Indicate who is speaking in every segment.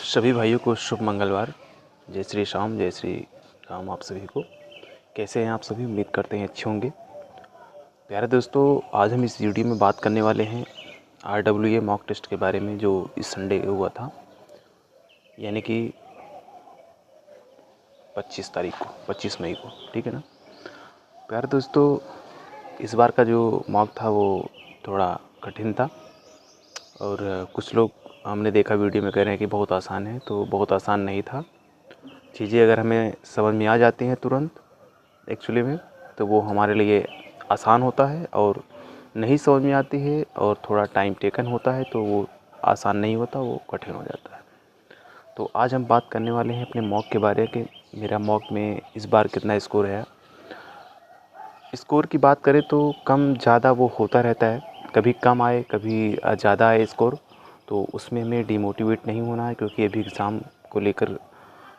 Speaker 1: सभी भाइयों को शुभ मंगलवार। जय श्री श्याम, जय श्री राम। आप सभी को कैसे हैं? आप सभी उम्मीद करते हैं अच्छे होंगे। प्यारे दोस्तों, आज हम इस वीडियो में बात करने वाले हैं RWA मॉक टेस्ट के बारे में, जो इस संडे हुआ था, यानी कि 25 मई को। ठीक है ना प्यारे दोस्तों, इस बार का जो मॉक था वो थोड़ा कठिन था और कुछ लोग हमने देखा वीडियो में कह रहे हैं कि बहुत आसान है, तो बहुत आसान नहीं था। चीज़ें अगर हमें समझ में आ जाती हैं तुरंत एक्चुअली में, तो वो हमारे लिए आसान होता है, और नहीं समझ में आती है और थोड़ा टाइम टेकन होता है तो वो आसान नहीं होता, वो कठिन हो जाता है। तो आज हम बात करने वाले हैं अपने मॉक के बारे में कि मेरा मॉक में इस बार कितना स्कोर है। स्कोर की बात करें तो कम ज़्यादा वो होता रहता है, कभी कम आए कभी ज़्यादा आए स्कोर, तो उसमें हमें डिमोटिवेट नहीं होना है, क्योंकि अभी एग्ज़ाम को लेकर,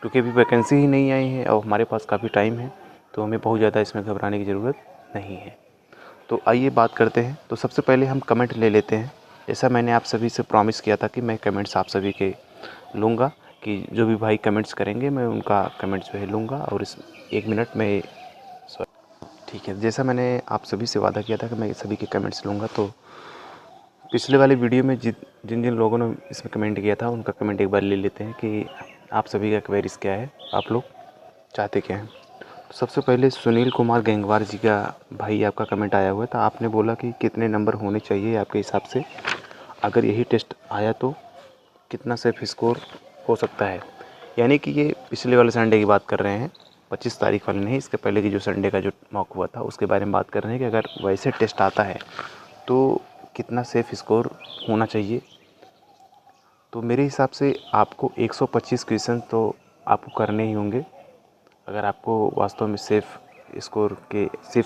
Speaker 1: क्योंकि अभी वैकेंसी ही नहीं आई है और हमारे पास काफ़ी टाइम है, तो हमें बहुत ज़्यादा इसमें घबराने की ज़रूरत नहीं है। तो आइए बात करते हैं। तो सबसे पहले हम कमेंट ले लेते हैं। जैसा मैंने आप सभी से प्रॉमिस किया था कि मैं कमेंट्स आप सभी के लूँगा, कि जो भी भाई कमेंट्स करेंगे मैं उनका कमेंट्स जो है लूँगा, और इस 1 मिनट में, ठीक है, जैसा मैंने आप सभी से वादा किया था कि मैं सभी के कमेंट्स लूँगा, तो पिछले वाले वीडियो में जिन जिन लोगों ने इसमें कमेंट किया था उनका कमेंट एक बार ले लेते हैं कि आप सभी का क्वेरीज क्या है, आप लोग चाहते क्या हैं। तो सबसे पहले सुनील कुमार गंगवार जी का भाई आपका कमेंट आया हुआ था। आपने बोला कि कितने नंबर होने चाहिए आपके हिसाब से, अगर यही टेस्ट आया तो कितना सेफ स्कोर हो सकता है। यानी कि ये पिछले वाले संडे की बात कर रहे हैं, 25 तारीख वाले नहीं, इसके पहले की जो संडे का जो मॉक हुआ था उसके बारे में बात कर रहे हैं कि अगर वैसे टेस्ट आता है तो कितना सेफ स्कोर होना चाहिए। तो मेरे हिसाब से आपको 125 क्वेश्चन तो आपको करने ही होंगे, अगर आपको वास्तव में सेफ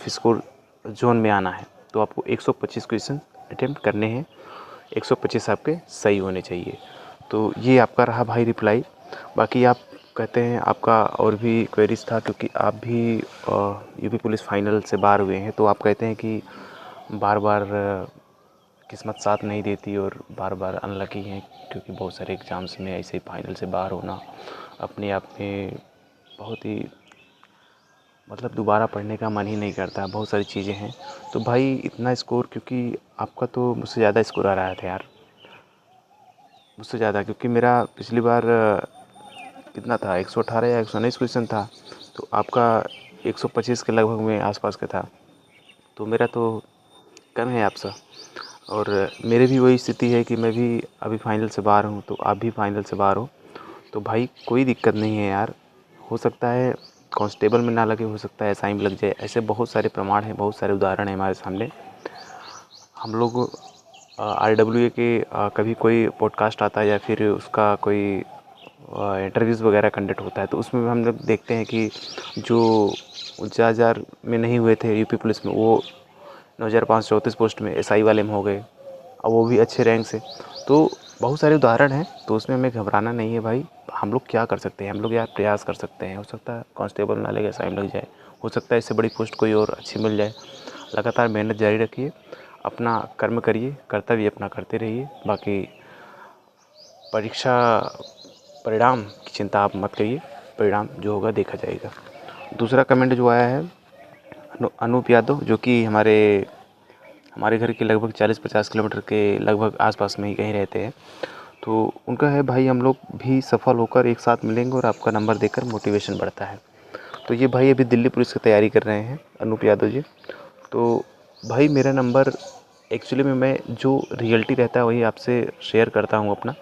Speaker 1: स्कोर जोन में आना है, तो आपको 125 क्वेश्चन अटेम्प्ट करने हैं। 125 आपके सही होने चाहिए। तो ये आपका रहा भाई रिप्लाई। बाकी आप कहते हैं आपका और भी क्वेरीज था, क्योंकि आप भी यूपी पुलिस फाइनल से बाहर हुए हैं, तो आप कहते हैं कि बार बार किस्मत साथ नहीं देती और बार बार अनलकी हैं, क्योंकि बहुत सारे एग्ज़ाम्स में ऐसे ही फाइनल से बाहर होना अपने आप में बहुत ही, मतलब दोबारा पढ़ने का मन ही नहीं करता, बहुत सारी चीज़ें हैं। तो भाई इतना स्कोर, क्योंकि आपका तो मुझसे ज़्यादा स्कोर आ रहा था यार, मुझसे ज़्यादा, क्योंकि मेरा पिछली बार कितना था, 118 या 119 क्वेश्चन था, तो आपका 125 के लगभग में आसपास का था, तो मेरा तो कम है आपसे। और मेरे भी वही स्थिति है कि मैं भी अभी फाइनल से बाहर हूँ, तो आप भी फाइनल से बाहर हो, तो भाई कोई दिक्कत नहीं है यार। हो सकता है कांस्टेबल में ना लगे, हो सकता है एसआई में लग जाए, ऐसे बहुत सारे प्रमाण हैं, बहुत सारे उदाहरण हैं हमारे सामने। हम लोग RWA के कभी कोई पॉडकास्ट आता है या फिर उसका कोई इंटरव्यूज़ वगैरह कंडक्ट होता है, तो उसमें भी हम लोग देखते हैं कि जो 49,000 में नहीं हुए थे यूपी पुलिस में, वो 9,534 पोस्ट में एसआई वाले में हो गए, और वो भी अच्छे रैंक से। तो बहुत सारे उदाहरण हैं, तो उसमें हमें घबराना नहीं है भाई। हम लोग क्या कर सकते हैं, हम लोग यार प्रयास कर सकते हैं, हो सकता है कांस्टेबल ना लगे, एसआई में लग जाए, हो सकता है इससे बड़ी पोस्ट कोई और अच्छी मिल जाए। लगातार मेहनत जारी रखिए, अपना कर्म करिए, कर्तव्य अपना करते रहिए। बाकी परीक्षा परिणाम की चिंता आप मत करिए, परिणाम जो होगा देखा जाएगा। दूसरा कमेंट जो आया है अनूप यादव, जो कि हमारे घर के लगभग 40-50 किलोमीटर के लगभग आसपास में ही कहीं रहते हैं। तो उनका है, भाई हम लोग भी सफल होकर एक साथ मिलेंगे और आपका नंबर देखकर मोटिवेशन बढ़ता है। तो ये भाई अभी दिल्ली पुलिस की तैयारी कर रहे हैं, अनूप यादव जी। तो भाई मेरा नंबर एक्चुअली में, मैं जो रियलिटी रहता है वही आपसे शेयर करता हूँ अपना।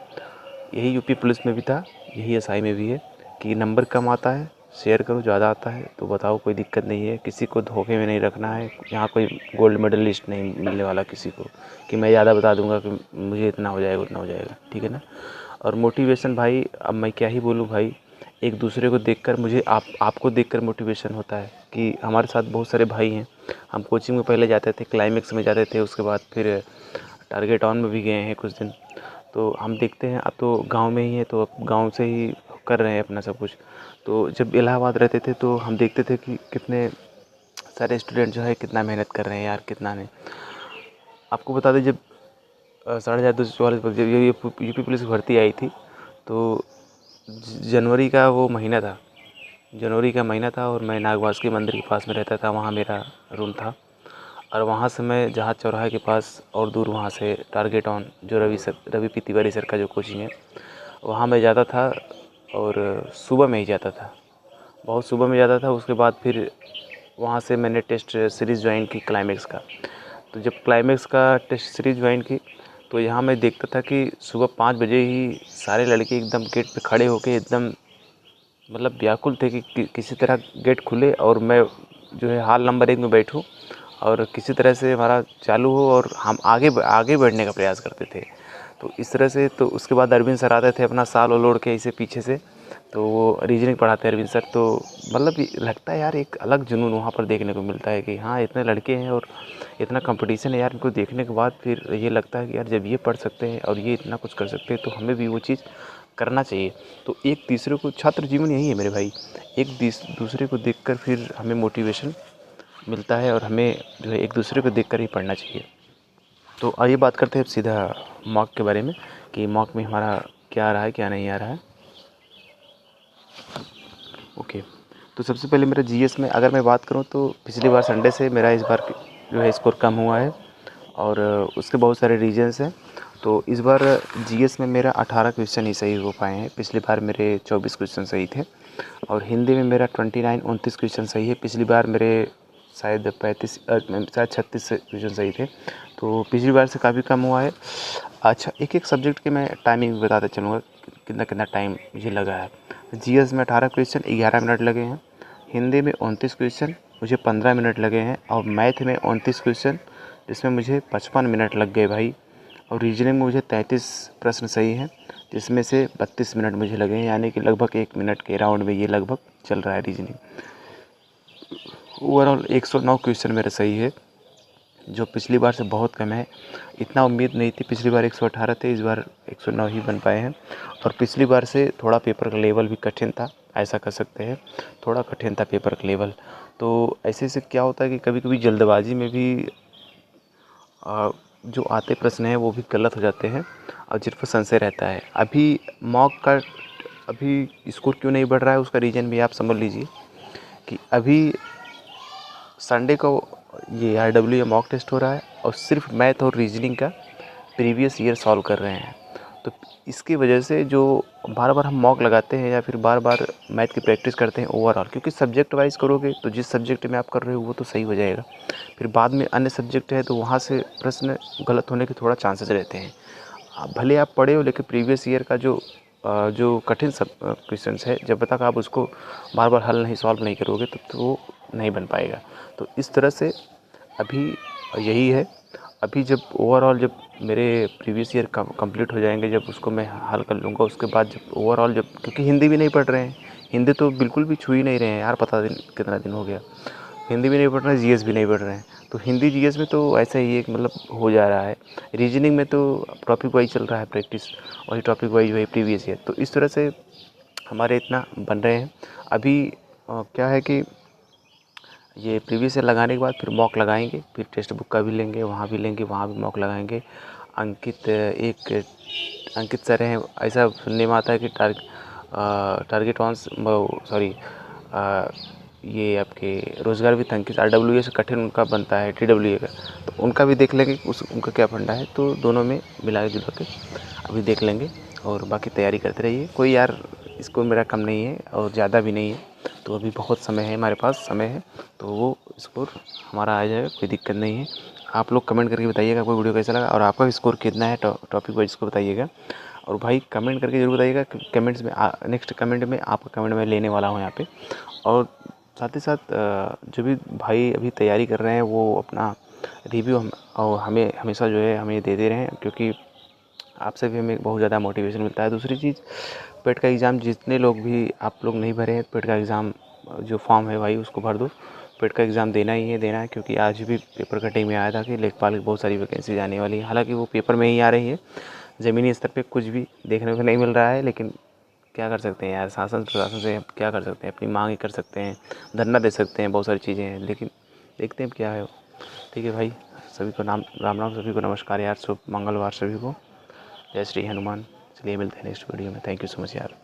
Speaker 1: यही यूपी पुलिस में भी था, यही एसआई में भी है, कि नंबर कम आता है शेयर करो, ज़्यादा आता है तो बताओ, कोई दिक्कत नहीं है। किसी को धोखे में नहीं रखना है, यहाँ कोई गोल्ड मेडलिस्ट नहीं मिलने वाला किसी को, कि मैं ज़्यादा बता दूंगा कि मुझे इतना हो जाएगा उतना हो जाएगा, ठीक है ना। और मोटिवेशन भाई, अब मैं क्या ही बोलूँ भाई, एक दूसरे को देखकर मुझे आपको देखकर मोटिवेशन होता है, कि हमारे साथ बहुत सारे भाई हैं। हम कोचिंग में पहले जाते थे, क्लाइमेक्स में जाते थे, उसके बाद फिर टारगेट ऑन में भी गए हैं कुछ दिन। तो हम देखते हैं, अब तो गांव में ही है, तो अब गांव से ही कर रहे हैं अपना सब कुछ। तो जब इलाहाबाद रहते थे तो हम देखते थे कि कितने सारे स्टूडेंट जो है कितना मेहनत कर रहे हैं यार, कितना नहीं। आपको बता दें, जब 4,244 पर जब ये यूपी पुलिस की भर्ती आई थी, तो जनवरी का वो महीना था, जनवरी का महीना था और मैं नागवासुकी मंदिर के पास में रहता था, वहाँ मेरा रूम था। और वहाँ से मैं जहाज चौराहे के पास और दूर वहाँ से टारगेट ऑन जो रवि पी तिवारी सर का जो कोचिंग है वहाँ मैं जाता था। और सुबह में ही जाता था, बहुत सुबह में जाता था। उसके बाद फिर वहाँ से मैंने टेस्ट सीरीज़ ज्वाइन की क्लाइमेक्स का। तो जब क्लाइमेक्स का टेस्ट सीरीज़ ज्वाइन की तो यहाँ मैं देखता था कि सुबह 5 बजे ही सारे लड़के एकदम गेट पे खड़े होके एकदम मतलब व्याकुल थे कि किसी तरह गेट खुले और मैं जो है हॉल नंबर 1 में बैठूँ और किसी तरह से हमारा चालू हो और हम आगे बढ़ने का प्रयास करते थे। तो इस तरह से तो उसके बाद अरविंद सर आते थे अपना साल ओढ़ के ऐसे पीछे से, तो वो रीजनिंग पढ़ाते हैं अरविंद सर। तो मतलब लगता है यार एक अलग जुनून वहाँ पर देखने को मिलता है कि हाँ इतने लड़के हैं और इतना कंपटीशन है यार। इनको देखने के बाद फिर ये लगता है कि यार जब ये पढ़ सकते हैं और ये इतना कुछ कर सकते हैं तो हमें भी वो चीज़ करना चाहिए। तो एक तीसरे को, छात्र जीवन यही है मेरे भाई, एक दूसरे को देखकर फिर हमें मोटिवेशन मिलता है और हमें जो है एक दूसरे को देखकर ही पढ़ना चाहिए। तो आइए बात करते हैं सीधा मॉक के बारे में कि मॉक में हमारा क्या आ रहा है क्या नहीं आ रहा है। ओके, तो सबसे पहले मेरा जीएस में अगर मैं बात करूं तो पिछली बार संडे से मेरा इस बार जो है स्कोर कम हुआ है और उसके बहुत सारे रीजंस हैं। तो इस बार जीएस में मेरा 18 क्वेश्चन ही सही हो पाए हैं, पिछली बार मेरे 24 क्वेश्चन सही थे। और हिंदी में मेरा 29 क्वेश्चन सही है, पिछली बार मेरे शायद 36 क्वेश्चन सही थे। तो पिछली बार से काफ़ी कम हुआ है। अच्छा, एक एक सब्जेक्ट के मैं टाइमिंग बताते चलूँगा कितना कितना टाइम मुझे लगा है। जीएस में 18 क्वेश्चन 11 मिनट लगे हैं, हिंदी में 29 क्वेश्चन मुझे 15 मिनट लगे हैं और मैथ में 29 क्वेश्चन जिसमें मुझे 55 मिनट लग गए भाई। और रीजनिंग में मुझे 33 प्रश्न सही हैं जिसमें से 32 मिनट मुझे लगे हैं, यानी कि लगभग 1 मिनट के राउंड में ये लगभग चल रहा है रीजनिंग। ओवरऑल 109 क्वेश्चन मेरा सही है जो पिछली बार से बहुत कम है। इतना उम्मीद नहीं थी, पिछली बार 118 थे, इस बार 109 ही बन पाए हैं। और पिछली बार से थोड़ा पेपर का लेवल भी कठिन था, ऐसा कर सकते हैं, थोड़ा कठिन था पेपर का लेवल। तो ऐसे से क्या होता है कि कभी कभी जल्दबाजी में भी जो आते प्रश्न हैं वो भी गलत हो जाते हैं और जिन पर संशय रहता है। अभी मॉक का अभी स्कोर क्यों नहीं बढ़ रहा है उसका रीज़न भी आप समझ लीजिए कि अभी संडे को ये RWA मॉक टेस्ट हो रहा है और सिर्फ मैथ और रीजनिंग का प्रीवियस ईयर सॉल्व कर रहे हैं। तो इसकी वजह से जो बार बार हम मॉक लगाते हैं या फिर बार बार मैथ की प्रैक्टिस करते हैं ओवरऑल, क्योंकि सब्जेक्ट वाइज करोगे तो जिस सब्जेक्ट में आप कर रहे हो वो तो सही हो जाएगा, फिर बाद में अन्य सब्जेक्ट है तो वहाँ से प्रश्न गलत होने के थोड़ा चांसेस रहते हैं। भले आप पढ़े हो लेकिन प्रीवियस ईयर का जो कठिन सब क्वेश्चंस है जब तक आप उसको बार बार हल नहीं सॉल्व नहीं करोगे तब तो वो नहीं बन पाएगा। तो इस तरह से अभी यही है। अभी जब ओवरऑल जब मेरे प्रीवियस ईयर कंप्लीट हो जाएंगे, जब उसको मैं हल कर लूँगा, उसके बाद जब ओवरऑल जब, क्योंकि हिंदी भी नहीं पढ़ रहे हैं, हिंदी तो बिल्कुल भी छू ही नहीं रहे हैं यार, पता कितना दिन हो गया हिंदी भी नहीं पढ़ रहे हैं, जीएस भी नहीं पढ़ रहे हैं। तो हिंदी जीएस में तो ऐसा ही एक मतलब हो जा रहा है। रीजनिंग में तो टॉपिक वाइज चल रहा है प्रैक्टिस, वही टॉपिक वाइज वही प्रीवियस ईयर। तो इस तरह से हमारे इतना बन रहे हैं। अभी क्या है कि ये प्रीवियस ईयर लगाने के बाद फिर मॉक लगाएंगे, फिर टेक्स्ट बुक का भी लेंगे, वहाँ भी लेंगे, वहाँ भी मॉक लगाएंगे। अंकित सर हैं, ऐसा सुनने में आता है कि टारगेट ऑन सॉरी ये आपके रोज़गार विद अंकित RWA से कठिन उनका बनता है TWA का, तो उनका भी देख लेंगे उनका क्या फंडा है। तो दोनों में मिला जुला के अभी देख लेंगे और बाकी तैयारी करते रहिए। कोई यार स्कोर मेरा कम नहीं है और ज़्यादा भी नहीं है, तो अभी बहुत समय है, हमारे पास समय है, तो वो स्कोर हमारा आ जाएगा, कोई दिक्कत नहीं है। आप लोग कमेंट करके बताइएगा आपको वीडियो कैसा लगा और आपका स्कोर कितना है, टॉपिक वाइज को बताइएगा। और भाई कमेंट करके ज़रूर बताइएगा, कमेंट्स में नेक्स्ट कमेंट में आपका कमेंट मैं लेने वाला हूँ यहाँ पे। और साथ ही साथ जो भी भाई अभी तैयारी कर रहे हैं वो अपना रिव्यू और हमें हमेशा जो है हमें देते रहें, क्योंकि आपसे भी हमें बहुत ज़्यादा मोटिवेशन मिलता है। दूसरी चीज़, पेट का एग्ज़ाम जितने लोग भी आप लोग नहीं भरे हैं, पेट का एग्ज़ाम जो फॉर्म है भाई उसको भर दो। पेट का एग्ज़ाम देना ही है, देना है, क्योंकि आज भी पेपर कटिंग में आया था कि लेखपाल की बहुत सारी वैकेंसी आने वाली है। हालांकि वो पेपर में ही आ रही है, ज़मीनी स्तर पे कुछ भी देखने को नहीं मिल रहा है, लेकिन क्या कर सकते हैं यार, शासन प्रशासन से क्या कर सकते हैं, अपनी मांग ही कर सकते हैं, धरना दे सकते हैं, बहुत सारी चीज़ें हैं, लेकिन देखते हैं क्या है। ठीक है भाई, सभी को राम राम, सभी को नमस्कार यार, शुभ मंगलवार सभी को, जय श्री हनुमान। चलिए मिलते हैं नेक्स्ट वीडियो में। थैंक यू सो मच यार।